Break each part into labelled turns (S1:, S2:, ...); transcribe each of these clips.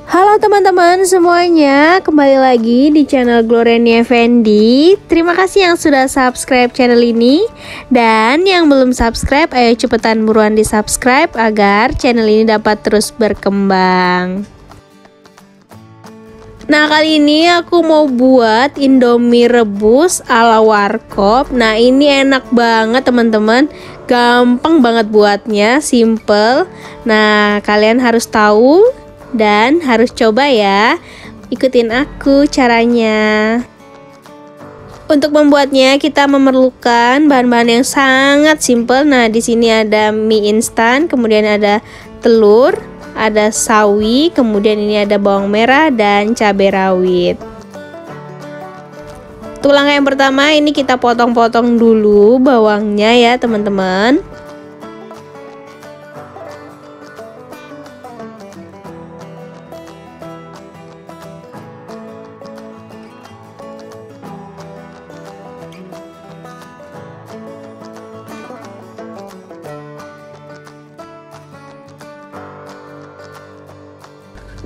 S1: Halo teman-teman semuanya, kembali lagi di channel Gloriani Effendi. Terima kasih yang sudah subscribe channel ini. Dan yang belum subscribe, ayo cepetan buruan di subscribe agar channel ini dapat terus berkembang. Nah, kali ini aku mau buat Indomie rebus ala warkop. Nah, ini enak banget teman-teman. Gampang banget buatnya, simple. Nah, kalian harus tahu dan harus coba ya. Ikutin aku caranya. Untuk membuatnya kita memerlukan bahan-bahan yang sangat simple. Nah, di sini ada mie instan, kemudian ada telur, ada sawi, kemudian ini ada bawang merah dan cabai rawit. Untuk langkah yang pertama ini kita potong-potong dulu bawangnya ya, teman-teman.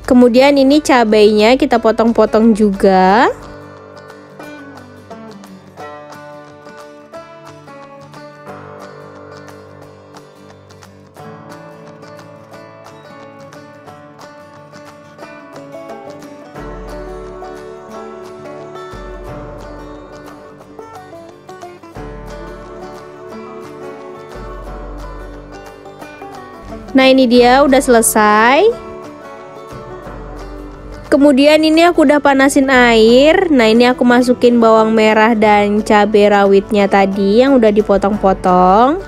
S1: Kemudian ini cabainya kita potong-potong juga. Nah, ini dia udah selesai. Kemudian ini aku udah panasin air. Nah, ini aku masukin bawang merah dan cabai rawitnya tadi yang udah dipotong-potong.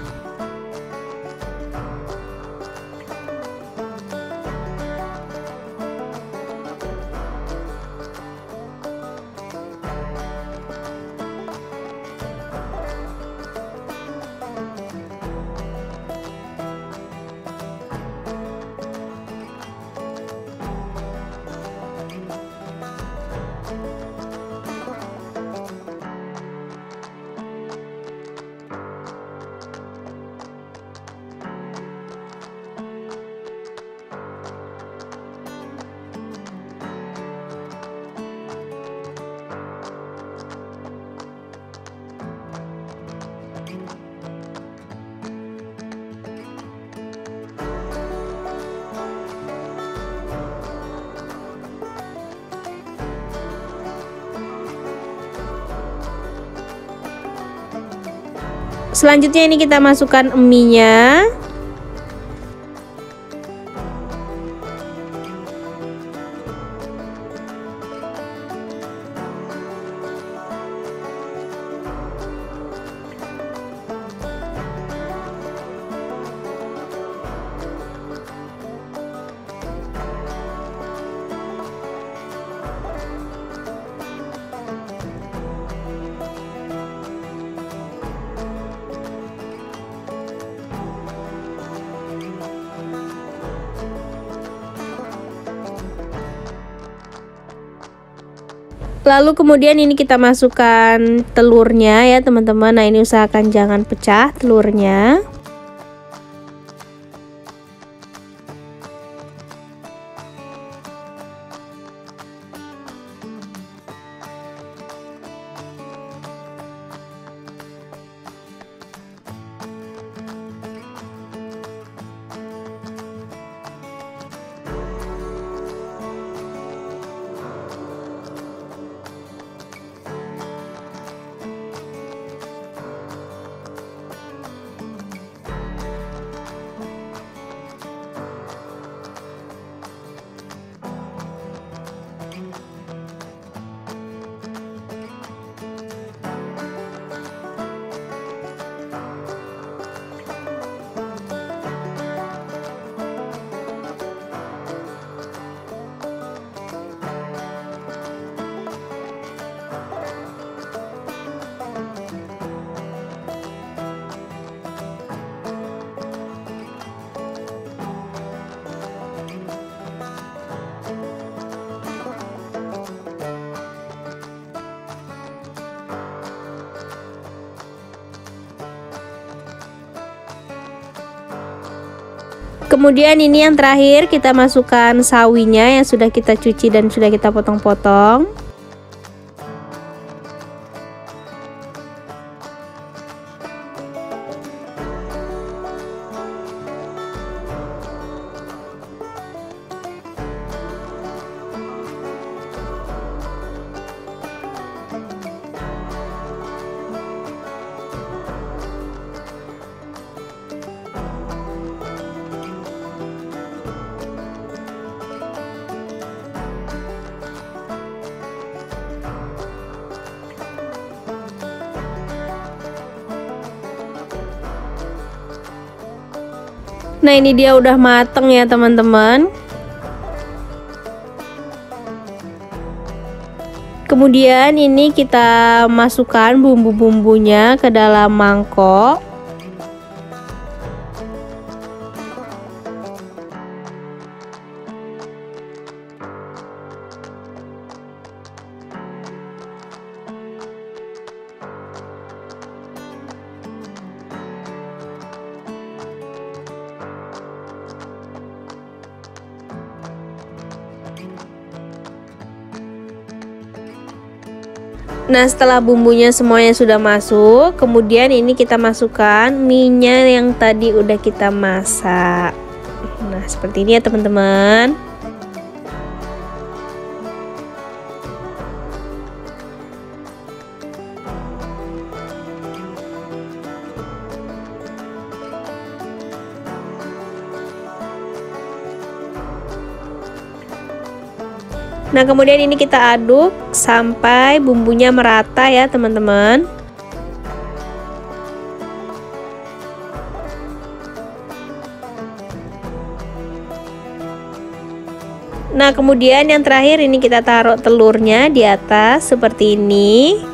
S1: Selanjutnya ini kita masukkan mie-nya. Lalu kemudian ini kita masukkan telurnya ya teman-teman. Nah, ini usahakan jangan pecah telurnya. Kemudian ini yang terakhir, kita masukkan sawinya yang sudah kita cuci dan sudah kita potong-potong. Nah, ini dia udah mateng ya teman-teman. Kemudian ini kita masukkan bumbu-bumbunya ke dalam mangkok. Nah, setelah bumbunya semuanya sudah masuk, kemudian ini kita masukkan mie-nya yang tadi udah kita masak. Nah, seperti ini ya teman-teman. Nah, kemudian ini kita aduk sampai bumbunya merata ya teman-teman. Nah, kemudian yang terakhir ini kita taruh telurnya di atas seperti ini.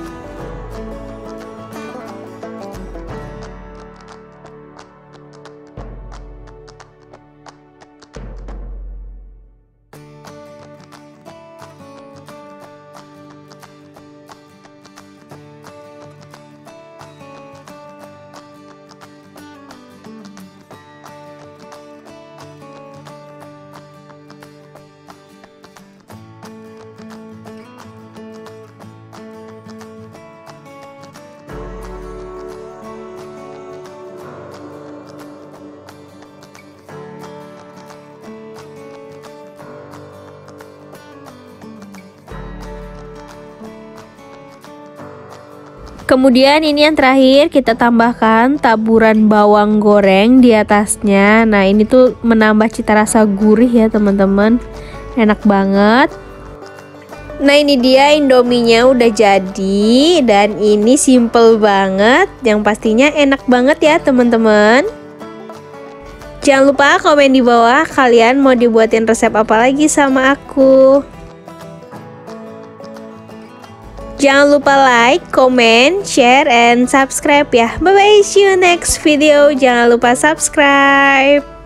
S1: Kemudian ini yang terakhir kita tambahkan taburan bawang goreng di atasnya. Nah, ini tuh menambah cita rasa gurih ya teman-teman. Enak banget. Nah, ini dia indominya udah jadi dan ini simple banget. Yang pastinya enak banget ya teman-teman. Jangan lupa komen di bawah kalian mau dibuatin resep apa lagi sama aku. Jangan lupa like, comment, share, and subscribe ya. Bye bye, see you next video. Jangan lupa subscribe.